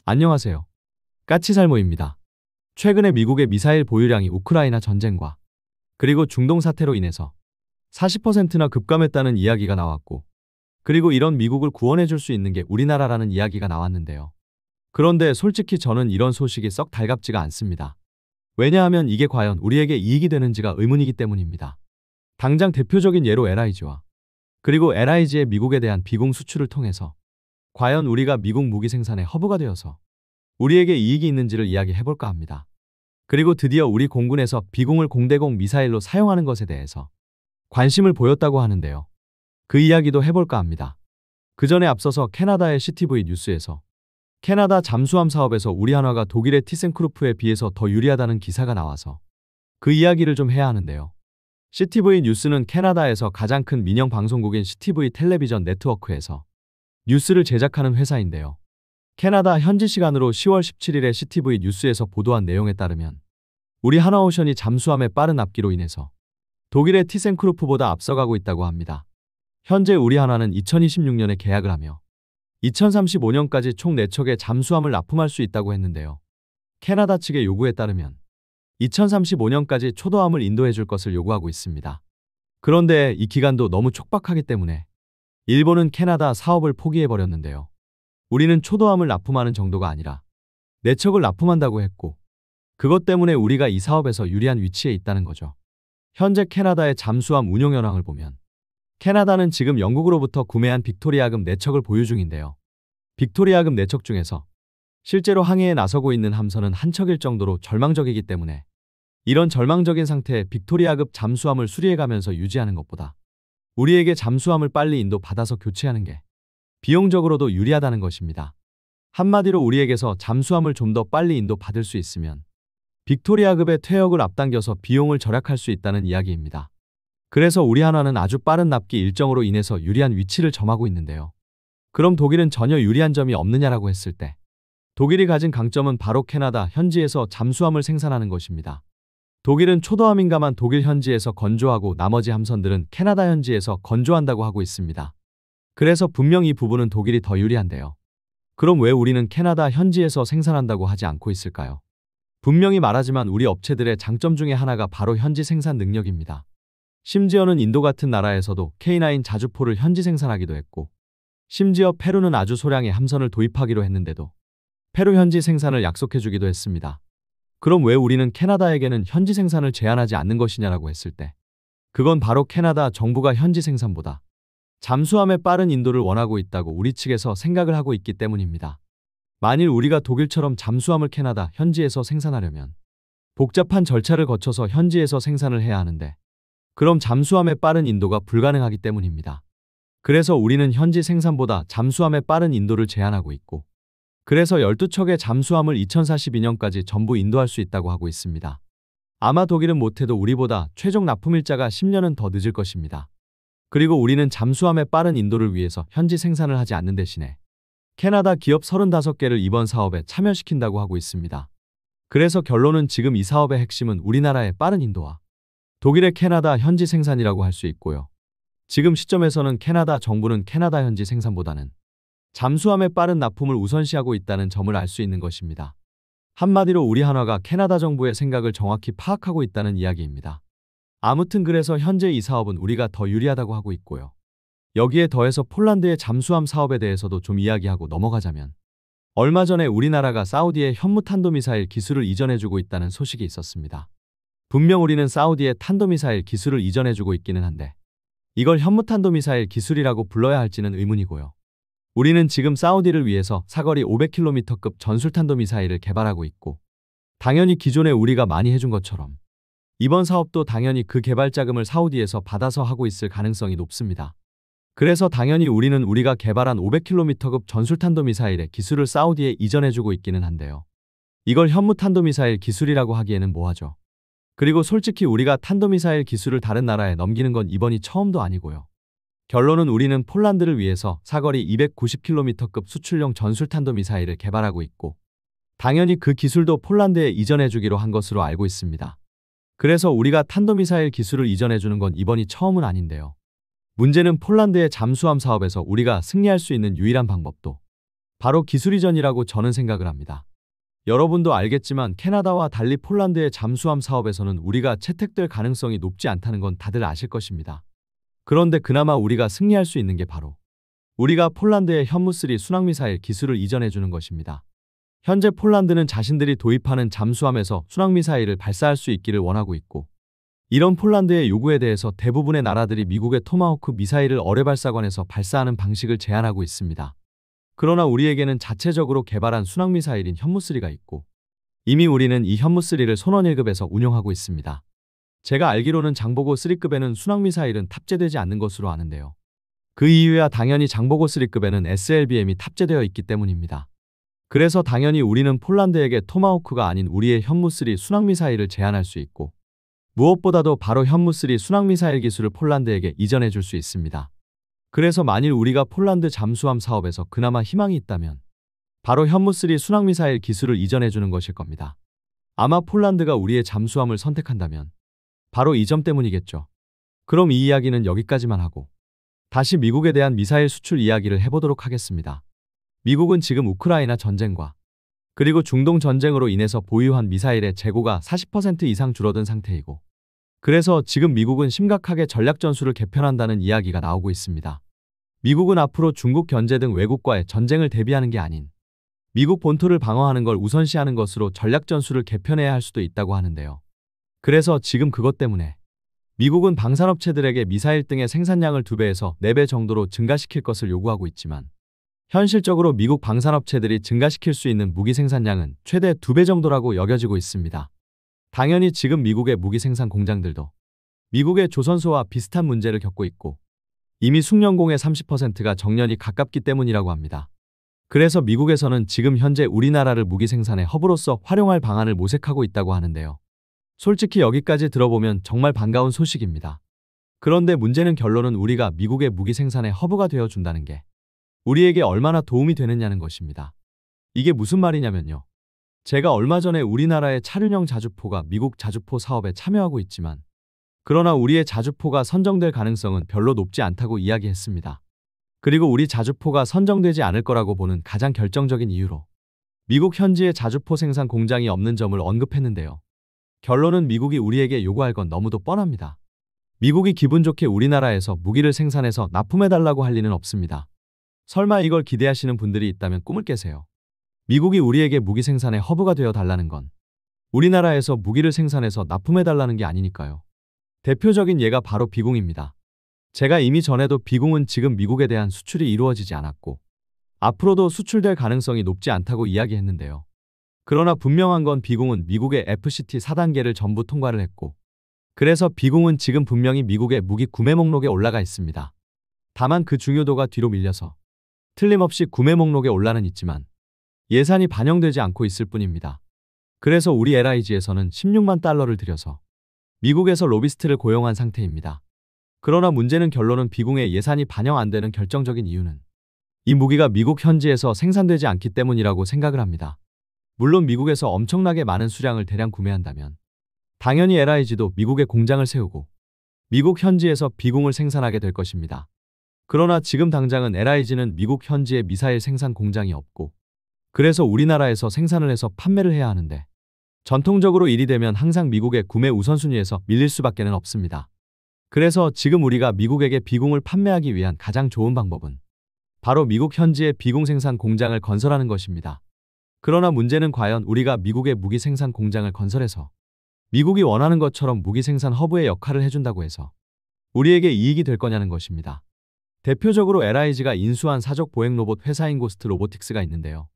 안녕하세요. 까치살모입니다. 최근에 미국의 미사일 보유량이 우크라이나 전쟁과 그리고 중동 사태로 인해서 40%나 급감했다는 이야기가 나왔고, 그리고 이런 미국을 구원해 줄 수 있는 게 우리나라라는 이야기가 나왔는데요. 그런데 솔직히 저는 이런 소식이 썩 달갑지가 않습니다. 왜냐하면 이게 과연 우리에게 이익이 되는지가 의문이기 때문입니다. 당장 대표적인 예로 LIG와 그리고 LIG의 미국에 대한 비공 수출을 통해서 과연 우리가 미국 무기 생산의 허브가 되어서 우리에게 이익이 있는지를 이야기해볼까 합니다. 그리고 드디어 우리 공군에서 비공을 공대공 미사일로 사용하는 것에 대해서 관심을 보였다고 하는데요. 그 이야기도 해볼까 합니다. 그 전에 앞서서 캐나다의 CTV 뉴스에서 캐나다 잠수함 사업에서 우리 한화가 독일의 티센크루프에 비해서 더 유리하다는 기사가 나와서 그 이야기를 좀 해야 하는데요. CTV 뉴스는 캐나다에서 가장 큰 민영 방송국인 CTV 텔레비전 네트워크에서 뉴스를 제작하는 회사인데요. 캐나다 현지 시간으로 10월 17일에 CTV 뉴스에서 보도한 내용에 따르면 우리 한화오션이 잠수함의 빠른 앞기로 인해서 독일의 티센크루프보다 앞서가고 있다고 합니다. 현재 우리 한화는 2026년에 계약을 하며 2035년까지 총 4척의 잠수함을 납품할 수 있다고 했는데요. 캐나다 측의 요구에 따르면 2035년까지 초도함을 인도해 줄 것을 요구하고 있습니다. 그런데 이 기간도 너무 촉박하기 때문에 일본은 캐나다 사업을 포기해버렸는데요. 우리는 초도함을 납품하는 정도가 아니라 4척을 납품한다고 했고, 그것 때문에 우리가 이 사업에서 유리한 위치에 있다는 거죠. 현재 캐나다의 잠수함 운용 현황을 보면 캐나다는 지금 영국으로부터 구매한 빅토리아급 4척을 보유 중인데요. 빅토리아급 4척 중에서 실제로 항해에 나서고 있는 함선은 한 척일 정도로 절망적이기 때문에 이런 절망적인 상태의 빅토리아급 잠수함을 수리해가면서 유지하는 것보다 우리에게 잠수함을 빨리 인도 받아서 교체하는 게 비용적으로도 유리하다는 것입니다. 한마디로 우리에게서 잠수함을 좀 더 빨리 인도 받을 수 있으면 빅토리아급의 퇴역을 앞당겨서 비용을 절약할 수 있다는 이야기입니다. 그래서 우리 한화는 아주 빠른 납기 일정으로 인해서 유리한 위치를 점하고 있는데요. 그럼 독일은 전혀 유리한 점이 없느냐라고 했을 때 독일이 가진 강점은 바로 캐나다 현지에서 잠수함을 생산하는 것입니다. 독일은 초도함인가만 독일 현지에서 건조하고 나머지 함선들은 캐나다 현지에서 건조한다고 하고 있습니다. 그래서 분명 이 부분은 독일이 더 유리한데요. 그럼 왜 우리는 캐나다 현지에서 생산한다고 하지 않고 있을까요? 분명히 말하지만 우리 업체들의 장점 중에 하나가 바로 현지 생산 능력입니다. 심지어는 인도 같은 나라에서도 K9 자주포를 현지 생산하기도 했고, 심지어 페루는 아주 소량의 함선을 도입하기로 했는데도 페루 현지 생산을 약속해주기도 했습니다. 그럼 왜 우리는 캐나다에게는 현지 생산을 제한하지 않는 것이냐라고 했을 때 그건 바로 캐나다 정부가 현지 생산보다 잠수함의 빠른 인도를 원하고 있다고 우리 측에서 생각을 하고 있기 때문입니다. 만일 우리가 독일처럼 잠수함을 캐나다 현지에서 생산하려면 복잡한 절차를 거쳐서 현지에서 생산을 해야 하는데, 그럼 잠수함의 빠른 인도가 불가능하기 때문입니다. 그래서 우리는 현지 생산보다 잠수함의 빠른 인도를 제한하고 있고, 그래서 12척의 잠수함을 2042년까지 전부 인도할 수 있다고 하고 있습니다. 아마 독일은 못해도 우리보다 최종 납품 일자가 10년은 더 늦을 것입니다. 그리고 우리는 잠수함의 빠른 인도를 위해서 현지 생산을 하지 않는 대신에 캐나다 기업 35개를 이번 사업에 참여시킨다고 하고 있습니다. 그래서 결론은 지금 이 사업의 핵심은 우리나라의 빠른 인도와 독일의 캐나다 현지 생산이라고 할 수 있고요. 지금 시점에서는 캐나다 정부는 캐나다 현지 생산보다는 잠수함의 빠른 납품을 우선시하고 있다는 점을 알 수 있는 것입니다. 한마디로 우리 한화가 캐나다 정부의 생각을 정확히 파악하고 있다는 이야기입니다. 아무튼 그래서 현재 이 사업은 우리가 더 유리하다고 하고 있고요. 여기에 더해서 폴란드의 잠수함 사업에 대해서도 좀 이야기하고 넘어가자면, 얼마 전에 우리나라가 사우디에 현무탄도미사일 기술을 이전해주고 있다는 소식이 있었습니다. 분명 우리는 사우디에 탄도미사일 기술을 이전해주고 있기는 한데 이걸 현무탄도미사일 기술이라고 불러야 할지는 의문이고요. 우리는 지금 사우디를 위해서 사거리 500km급 전술탄도미사일을 개발하고 있고, 당연히 기존에 우리가 많이 해준 것처럼 이번 사업도 당연히 그 개발 자금을 사우디에서 받아서 하고 있을 가능성이 높습니다. 그래서 당연히 우리는 우리가 개발한 500km급 전술탄도미사일의 기술을 사우디에 이전해주고 있기는 한데요. 이걸 현무탄도미사일 기술이라고 하기에는 뭐하죠. 그리고 솔직히 우리가 탄도미사일 기술을 다른 나라에 넘기는 건 이번이 처음도 아니고요. 결론은 우리는 폴란드를 위해서 사거리 290km급 수출용 전술탄도미사일을 개발하고 있고, 당연히 그 기술도 폴란드에 이전해주기로 한 것으로 알고 있습니다. 그래서 우리가 탄도미사일 기술을 이전해주는 건 이번이 처음은 아닌데요. 문제는 폴란드의 잠수함 사업에서 우리가 승리할 수 있는 유일한 방법도 바로 기술 이전이라고 저는 생각을 합니다. 여러분도 알겠지만 캐나다와 달리 폴란드의 잠수함 사업에서는 우리가 채택될 가능성이 높지 않다는 건 다들 아실 것입니다. 그런데 그나마 우리가 승리할 수 있는 게 바로 우리가 폴란드의 현무3 순항미사일 기술을 이전해 주는 것입니다. 현재 폴란드는 자신들이 도입하는 잠수함에서 순항미사일을 발사할 수 있기를 원하고 있고, 이런 폴란드의 요구에 대해서 대부분의 나라들이 미국의 토마호크 미사일을 어뢰발사관에서 발사하는 방식을 제한하고 있습니다. 그러나 우리에게는 자체적으로 개발한 순항미사일인 현무3가 있고, 이미 우리는 이 현무3를 손원 1급에서 운용하고 있습니다. 제가 알기로는 장보고 3급에는 순항미사일은 탑재되지 않는 것으로 아는데요. 그 이유야 당연히 장보고 3급에는 SLBM이 탑재되어 있기 때문입니다. 그래서 당연히 우리는 폴란드에게 토마호크가 아닌 우리의 현무3 순항미사일을 제한할 수 있고, 무엇보다도 바로 현무3 순항미사일 기술을 폴란드에게 이전해 줄 수 있습니다. 그래서 만일 우리가 폴란드 잠수함 사업에서 그나마 희망이 있다면 바로 현무3 순항미사일 기술을 이전해 주는 것일 겁니다. 아마 폴란드가 우리의 잠수함을 선택한다면 바로 이 점 때문이겠죠. 그럼 이 이야기는 여기까지만 하고 다시 미국에 대한 미사일 수출 이야기를 해보도록 하겠습니다. 미국은 지금 우크라이나 전쟁과 그리고 중동 전쟁으로 인해서 보유한 미사일의 재고가 40% 이상 줄어든 상태이고, 그래서 지금 미국은 심각하게 전략 전술을 개편한다는 이야기가 나오고 있습니다. 미국은 앞으로 중국 견제 등 외국과의 전쟁을 대비하는 게 아닌 미국 본토를 방어하는 걸 우선시하는 것으로 전략 전술을 개편해야 할 수도 있다고 하는데요. 그래서 지금 그것 때문에 미국은 방산업체들에게 미사일 등의 생산량을 2배에서 4배 정도로 증가시킬 것을 요구하고 있지만, 현실적으로 미국 방산업체들이 증가시킬 수 있는 무기 생산량은 최대 2배 정도라고 여겨지고 있습니다. 당연히 지금 미국의 무기 생산 공장들도 미국의 조선소와 비슷한 문제를 겪고 있고, 이미 숙련공의 30%가 정년이 가깝기 때문이라고 합니다. 그래서 미국에서는 지금 현재 우리나라를 무기 생산의 허브로서 활용할 방안을 모색하고 있다고 하는데요. 솔직히 여기까지 들어보면 정말 반가운 소식입니다. 그런데 문제는 결론은 우리가 미국의 무기 생산의 허브가 되어준다는 게 우리에게 얼마나 도움이 되느냐는 것입니다. 이게 무슨 말이냐면요. 제가 얼마 전에 우리나라의 차륜형 자주포가 미국 자주포 사업에 참여하고 있지만, 그러나 우리의 자주포가 선정될 가능성은 별로 높지 않다고 이야기했습니다. 그리고 우리 자주포가 선정되지 않을 거라고 보는 가장 결정적인 이유로 미국 현지의 자주포 생산 공장이 없는 점을 언급했는데요. 결론은 미국이 우리에게 요구할 건 너무도 뻔합니다. 미국이 기분 좋게 우리나라에서 무기를 생산해서 납품해달라고 할 리는 없습니다. 설마 이걸 기대하시는 분들이 있다면 꿈을 깨세요. 미국이 우리에게 무기 생산의 허브가 되어 달라는 건 우리나라에서 무기를 생산해서 납품해달라는 게 아니니까요. 대표적인 예가 바로 비공입니다. 제가 이미 전에도 비공은 지금 미국에 대한 수출이 이루어지지 않았고 앞으로도 수출될 가능성이 높지 않다고 이야기했는데요. 그러나 분명한 건 비공은 미국의 FCT 4단계를 전부 통과를 했고, 그래서 비공은 지금 분명히 미국의 무기 구매 목록에 올라가 있습니다. 다만 그 중요도가 뒤로 밀려서 틀림없이 구매 목록에 올라는 있지만 예산이 반영되지 않고 있을 뿐입니다. 그래서 우리 LIG에서는 16만 달러를 들여서 미국에서 로비스트를 고용한 상태입니다. 그러나 문제는 결론은 비공의 예산이 반영 안 되는 결정적인 이유는 이 무기가 미국 현지에서 생산되지 않기 때문이라고 생각을 합니다. 물론 미국에서 엄청나게 많은 수량을 대량 구매한다면 당연히 LIG도 미국에 공장을 세우고 미국 현지에서 비공을 생산하게 될 것입니다. 그러나 지금 당장은 LIG는 미국 현지에 미사일 생산 공장이 없고, 그래서 우리나라에서 생산을 해서 판매를 해야 하는데, 전통적으로 일이 되면 항상 미국의 구매 우선순위에서 밀릴 수밖에는 없습니다. 그래서 지금 우리가 미국에게 비공을 판매하기 위한 가장 좋은 방법은 바로 미국 현지에 비공 생산 공장을 건설하는 것입니다. 그러나 문제는 과연 우리가 미국의 무기 생산 공장을 건설해서 미국이 원하는 것처럼 무기 생산 허브의 역할을 해준다고 해서 우리에게 이익이 될 거냐는 것입니다. 대표적으로 LIG가 인수한 사족 보행 로봇 회사인 고스트 로보틱스가 있는데요.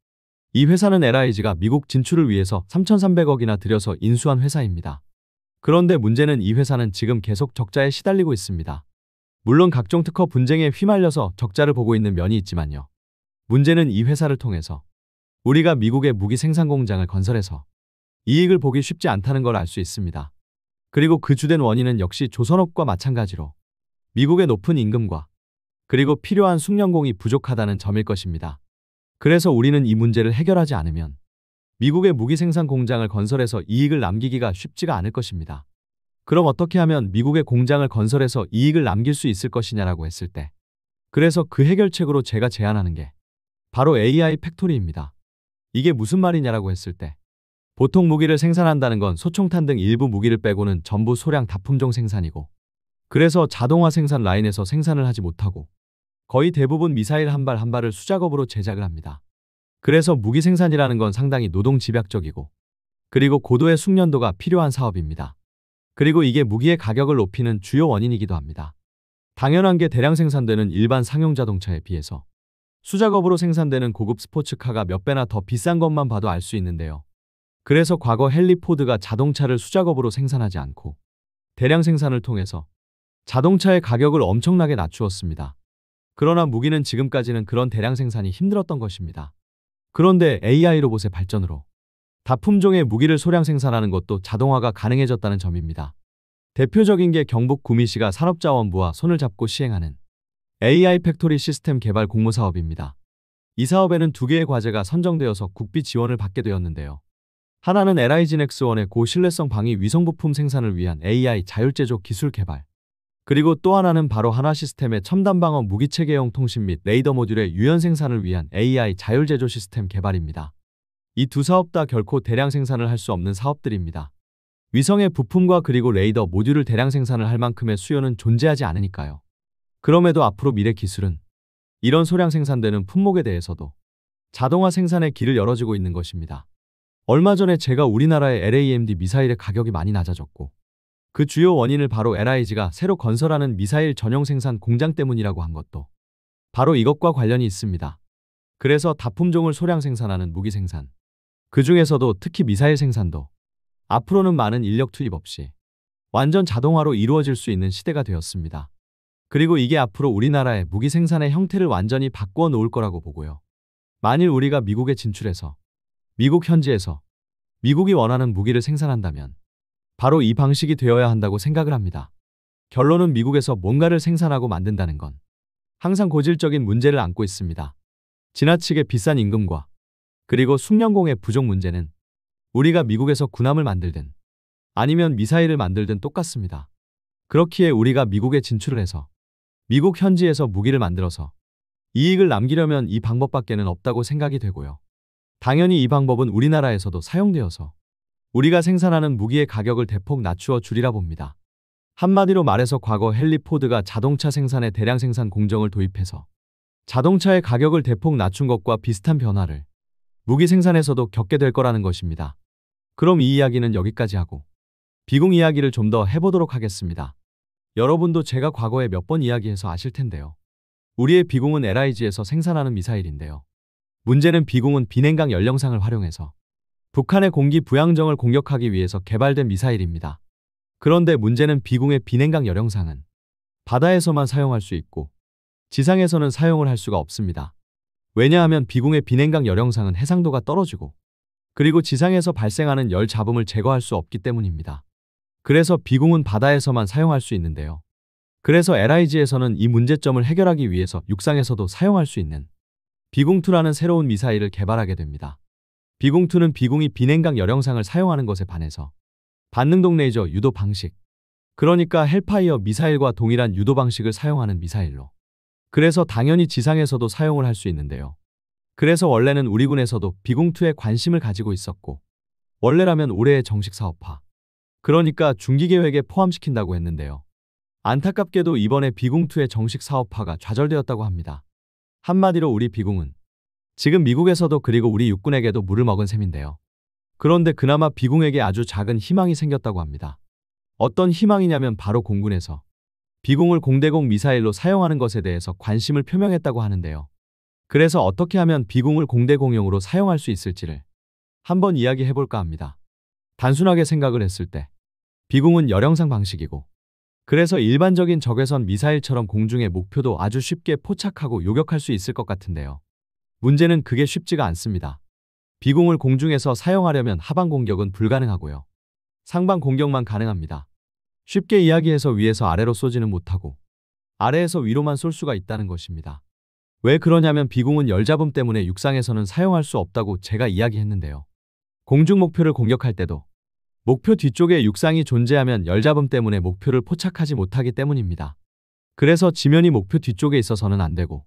이 회사는 LIG가 미국 진출을 위해서 3,300억이나 들여서 인수한 회사입니다. 그런데 문제는 이 회사는 지금 계속 적자에 시달리고 있습니다. 물론 각종 특허 분쟁에 휘말려서 적자를 보고 있는 면이 있지만요. 문제는 이 회사를 통해서 우리가 미국의 무기 생산 공장을 건설해서 이익을 보기 쉽지 않다는 걸 알 수 있습니다. 그리고 그 주된 원인은 역시 조선업과 마찬가지로 미국의 높은 임금과 그리고 필요한 숙련공이 부족하다는 점일 것입니다. 그래서 우리는 이 문제를 해결하지 않으면 미국의 무기 생산 공장을 건설해서 이익을 남기기가 쉽지가 않을 것입니다. 그럼 어떻게 하면 미국의 공장을 건설해서 이익을 남길 수 있을 것이냐라고 했을 때, 그래서 그 해결책으로 제가 제안하는 게 바로 AI 팩토리입니다. 이게 무슨 말이냐라고 했을 때 보통 무기를 생산한다는 건 소총탄 등 일부 무기를 빼고는 전부 소량 다품종 생산이고 그래서 자동화 생산 라인에서 생산을 하지 못하고 거의 대부분 미사일 한 발 한 발을 수작업으로 제작을 합니다. 그래서 무기 생산이라는 건 상당히 노동 집약적이고 그리고 고도의 숙련도가 필요한 사업입니다. 그리고 이게 무기의 가격을 높이는 주요 원인이기도 합니다. 당연한 게 대량 생산되는 일반 상용 자동차에 비해서 수작업으로 생산되는 고급 스포츠카가 몇 배나 더 비싼 것만 봐도 알 수 있는데요. 그래서 과거 헨리 포드가 자동차를 수작업으로 생산하지 않고 대량 생산을 통해서 자동차의 가격을 엄청나게 낮추었습니다. 그러나 무기는 지금까지는 그런 대량 생산이 힘들었던 것입니다. 그런데 AI 로봇의 발전으로 다품종의 무기를 소량 생산하는 것도 자동화가 가능해졌다는 점입니다. 대표적인 게 경북 구미시가 산업자원부와 손을 잡고 시행하는 AI 팩토리 시스템 개발 공모 사업입니다. 이 사업에는 두 개의 과제가 선정되어서 국비 지원을 받게 되었는데요. 하나는 LIG넥스원의 고신뢰성 방위 위성부품 생산을 위한 AI 자율제조 기술 개발, 그리고 또 하나는 바로 한화시스템의 첨단 방어 무기체계용 통신 및 레이더 모듈의 유연 생산을 위한 AI 자율제조 시스템 개발입니다. 이 두 사업 다 결코 대량 생산을 할 수 없는 사업들입니다. 위성의 부품과 그리고 레이더 모듈을 대량 생산을 할 만큼의 수요는 존재하지 않으니까요. 그럼에도 앞으로 미래 기술은 이런 소량 생산되는 품목에 대해서도 자동화 생산의 길을 열어주고 있는 것입니다. 얼마 전에 제가 우리나라의 LAMD 미사일의 가격이 많이 낮아졌고 그 주요 원인을 바로 LIG가 새로 건설하는 미사일 전용 생산 공장 때문이라고 한 것도 바로 이것과 관련이 있습니다. 그래서 다품종을 소량 생산하는 무기 생산, 그 중에서도 특히 미사일 생산도 앞으로는 많은 인력 투입 없이 완전 자동화로 이루어질 수 있는 시대가 되었습니다. 그리고 이게 앞으로 우리나라의 무기 생산의 형태를 완전히 바꾸어 놓을 거라고 보고요. 만일 우리가 미국에 진출해서 미국 현지에서 미국이 원하는 무기를 생산한다면 바로 이 방식이 되어야 한다고 생각을 합니다. 결론은 미국에서 뭔가를 생산하고 만든다는 건 항상 고질적인 문제를 안고 있습니다. 지나치게 비싼 임금과 그리고 숙련공의 부족 문제는 우리가 미국에서 군함을 만들든 아니면 미사일을 만들든 똑같습니다. 그렇기에 우리가 미국에 진출을 해서 미국 현지에서 무기를 만들어서 이익을 남기려면 이 방법밖에는 없다고 생각이 되고요. 당연히 이 방법은 우리나라에서도 사용되어서 우리가 생산하는 무기의 가격을 대폭 낮추어 주리라 봅니다. 한마디로 말해서 과거 헨리 포드가 자동차 생산에 대량 생산 공정을 도입해서 자동차의 가격을 대폭 낮춘 것과 비슷한 변화를 무기 생산에서도 겪게 될 거라는 것입니다. 그럼 이 이야기는 여기까지 하고 비공 이야기를 좀 더 해보도록 하겠습니다. 여러분도 제가 과거에 몇 번 이야기해서 아실 텐데요. 우리의 비공은 LIG에서 생산하는 미사일인데요. 문제는 비공은 비냉각 연령상을 활용해서 북한의 공기 부양정을 공격하기 위해서 개발된 미사일입니다. 그런데 문제는 비공의 비냉각 연령상은 바다에서만 사용할 수 있고 지상에서는 사용을 할 수가 없습니다. 왜냐하면 비공의 비냉각 연령상은 해상도가 떨어지고 그리고 지상에서 발생하는 열 잡음을 제거할 수 없기 때문입니다. 그래서 비공은 바다에서만 사용할 수 있는데요. 그래서 LIG에서는 이 문제점을 해결하기 위해서 육상에서도 사용할 수 있는 비공2라는 새로운 미사일을 개발하게 됩니다. 비공2는 비공이 비냉각 열형상을 사용하는 것에 반해서 반능동 레이저 유도 방식, 그러니까 헬파이어 미사일과 동일한 유도 방식을 사용하는 미사일로, 그래서 당연히 지상에서도 사용을 할 수 있는데요. 그래서 원래는 우리 군에서도 비공2에 관심을 가지고 있었고 원래라면 올해의 정식 사업화, 그러니까 중기 계획에 포함시킨다고 했는데요. 안타깝게도 이번에 비공2의 정식 사업화가 좌절되었다고 합니다. 한마디로 우리 비공은 지금 미국에서도 그리고 우리 육군에게도 물을 먹은 셈인데요. 그런데 그나마 비공에게 아주 작은 희망이 생겼다고 합니다. 어떤 희망이냐면 바로 공군에서 비공을 공대공 미사일로 사용하는 것에 대해서 관심을 표명했다고 하는데요. 그래서 어떻게 하면 비공을 공대공용으로 사용할 수 있을지를 한번 이야기해볼까 합니다. 단순하게 생각을 했을 때 비공은 열형상 방식이고 그래서 일반적인 적외선 미사일처럼 공중의 목표도 아주 쉽게 포착하고 요격할 수 있을 것 같은데요. 문제는 그게 쉽지가 않습니다. 비공을 공중에서 사용하려면 하방 공격은 불가능하고요. 상방 공격만 가능합니다. 쉽게 이야기해서 위에서 아래로 쏘지는 못하고 아래에서 위로만 쏠 수가 있다는 것입니다. 왜 그러냐면 비공은 열잡음 때문에 육상에서는 사용할 수 없다고 제가 이야기했는데요. 공중 목표를 공격할 때도 목표 뒤쪽에 육상이 존재하면 열잡음 때문에 목표를 포착하지 못하기 때문입니다. 그래서 지면이 목표 뒤쪽에 있어서는 안 되고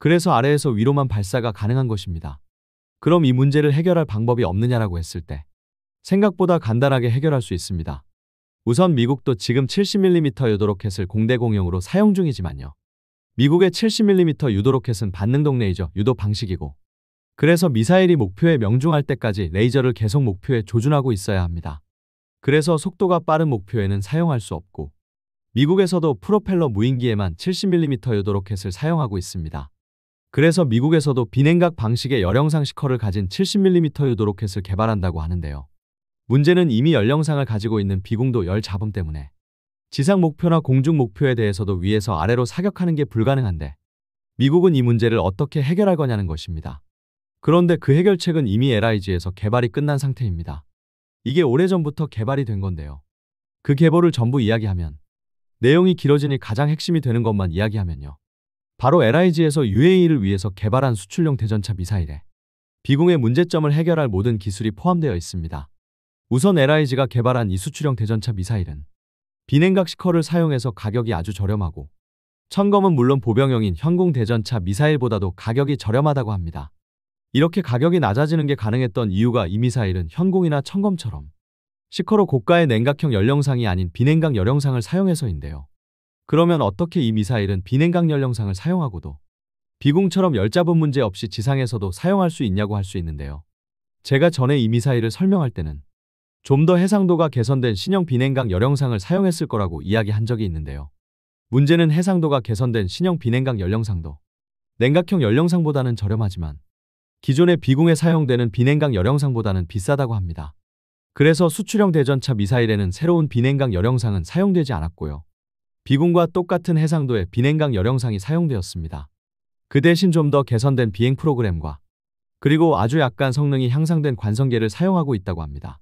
그래서 아래에서 위로만 발사가 가능한 것입니다. 그럼 이 문제를 해결할 방법이 없느냐라고 했을 때 생각보다 간단하게 해결할 수 있습니다. 우선 미국도 지금 70mm 유도 로켓을 공대 공용으로 사용 중이지만요. 미국의 70mm 유도 로켓은 반능동 레이저 유도 방식이고, 그래서 미사일이 목표에 명중할 때까지 레이저를 계속 목표에 조준하고 있어야 합니다. 그래서 속도가 빠른 목표에는 사용할 수 없고, 미국에서도 프로펠러 무인기에만 70mm 유도 로켓을 사용하고 있습니다. 그래서 미국에서도 비냉각 방식의 열영상 시커를 가진 70mm 유도 로켓을 개발한다고 하는데요. 문제는 이미 열영상을 가지고 있는 비공도 열 잡음 때문에 지상 목표나 공중 목표에 대해서도 위에서 아래로 사격하는 게 불가능한데, 미국은 이 문제를 어떻게 해결할 거냐는 것입니다. 그런데 그 해결책은 이미 LIG에서 개발이 끝난 상태입니다. 이게 오래전부터 개발이 된 건데요. 그 계보를 전부 이야기하면, 내용이 길어지니 가장 핵심이 되는 것만 이야기하면요. 바로 LIG에서 UAE를 위해서 개발한 수출용 대전차 미사일에 비공의 문제점을 해결할 모든 기술이 포함되어 있습니다. 우선 LIG가 개발한 이 수출용 대전차 미사일은 비냉각 시커를 사용해서 가격이 아주 저렴하고, 천검은 물론 보병용인 현공 대전차 미사일보다도 가격이 저렴하다고 합니다. 이렇게 가격이 낮아지는 게 가능했던 이유가 이 미사일은 현공이나 천검처럼 시커로 고가의 냉각형 열영상이 아닌 비냉각 열영상을 사용해서인데요. 그러면 어떻게 이 미사일은 비냉각 열영상을 사용하고도 비공처럼 열잡음 문제 없이 지상에서도 사용할 수 있냐고 할 수 있는데요. 제가 전에 이 미사일을 설명할 때는 좀 더 해상도가 개선된 신형 비냉각 열영상을 사용했을 거라고 이야기한 적이 있는데요. 문제는 해상도가 개선된 신형 비냉각 열영상도 냉각형 열영상보다는 저렴하지만 기존의 비공에 사용되는 비냉각 열영상보다는 비싸다고 합니다. 그래서 수출형 대전차 미사일에는 새로운 비냉각 열영상은 사용되지 않았고요. 비공과 똑같은 해상도의 비냉각 열영상이 사용되었습니다. 그 대신 좀 더 개선된 비행 프로그램과 그리고 아주 약간 성능이 향상된 관성계를 사용하고 있다고 합니다.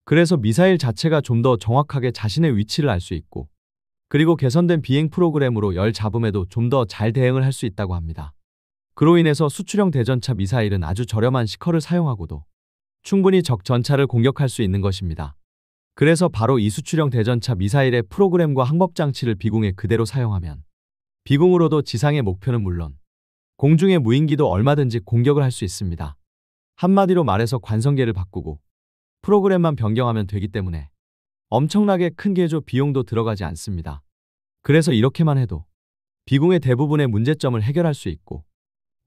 그래서 미사일 자체가 좀 더 정확하게 자신의 위치를 알 수 있고, 그리고 개선된 비행 프로그램으로 열 잡음에도 좀 더 잘 대응을 할 수 있다고 합니다. 그로 인해서 수출형 대전차 미사일은 아주 저렴한 시커를 사용하고도 충분히 적 전차를 공격할 수 있는 것입니다. 그래서 바로 이 수출형 대전차 미사일의 프로그램과 항법 장치를 비공에 그대로 사용하면 비공으로도 지상의 목표는 물론 공중의 무인기도 얼마든지 공격을 할 수 있습니다. 한마디로 말해서 관성계를 바꾸고 프로그램만 변경하면 되기 때문에 엄청나게 큰 개조 비용도 들어가지 않습니다. 그래서 이렇게만 해도 비공의 대부분의 문제점을 해결할 수 있고,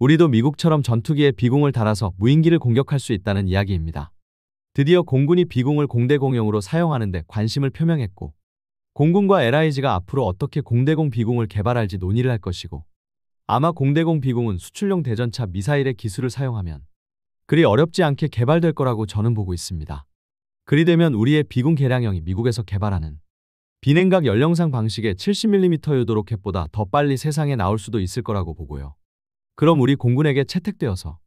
우리도 미국처럼 전투기에 비공을 달아서 무인기를 공격할 수 있다는 이야기입니다. 드디어 공군이 비공을 공대공용으로 사용하는 데 관심을 표명했고, 공군과 LIG가 앞으로 어떻게 공대공 비공을 개발할지 논의를 할 것이고, 아마 공대공 비공은 수출용 대전차 미사일의 기술을 사용하면 그리 어렵지 않게 개발될 거라고 저는 보고 있습니다. 그리 되면 우리의 비공 개량형이 미국에서 개발하는 비냉각 열영상 방식의 70mm 유도 로켓보다 더 빨리 세상에 나올 수도 있을 거라고 보고요. 그럼 우리 공군에게 채택되어서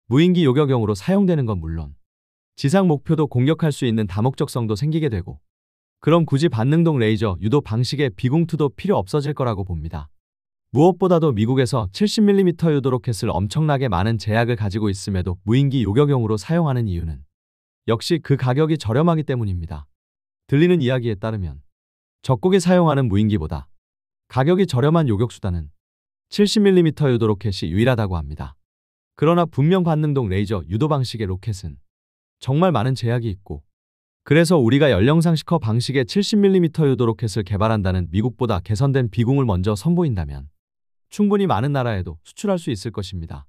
무인기 요격용으로 사용되는 건 물론 지상 목표도 공격할 수 있는 다목적성도 생기게 되고, 그럼 굳이 반능동 레이저 유도 방식의 비공2도 필요 없어질 거라고 봅니다. 무엇보다도 미국에서 70mm 유도 로켓을 엄청나게 많은 제약을 가지고 있음에도 무인기 요격용으로 사용하는 이유는 역시 그 가격이 저렴하기 때문입니다. 들리는 이야기에 따르면 적국이 사용하는 무인기보다 가격이 저렴한 요격수단은 70mm 유도 로켓이 유일하다고 합니다. 그러나 분명 반능동 레이저 유도 방식의 로켓은 정말 많은 제약이 있고, 그래서 우리가 열영상 시커 방식의 70mm 유도 로켓을 개발한다는 미국보다 개선된 비공을 먼저 선보인다면 충분히 많은 나라에도 수출할 수 있을 것입니다.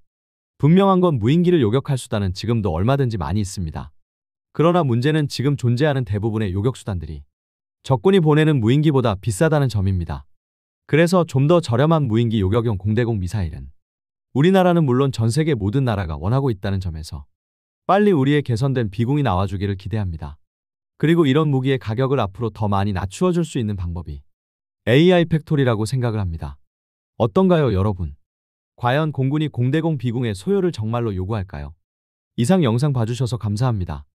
분명한 건 무인기를 요격할 수단은 지금도 얼마든지 많이 있습니다. 그러나 문제는 지금 존재하는 대부분의 요격수단들이 적군이 보내는 무인기보다 비싸다는 점입니다. 그래서 좀 더 저렴한 무인기 요격용 공대공 미사일은 우리나라는 물론 전 세계 모든 나라가 원하고 있다는 점에서 빨리 우리의 개선된 비공이 나와주기를 기대합니다. 그리고 이런 무기의 가격을 앞으로 더 많이 낮추어 줄 수 있는 방법이 AI 팩토리라고 생각을 합니다. 어떤가요, 여러분? 과연 공군이 공대공 비공의 소요를 정말로 요구할까요? 이상 영상 봐주셔서 감사합니다.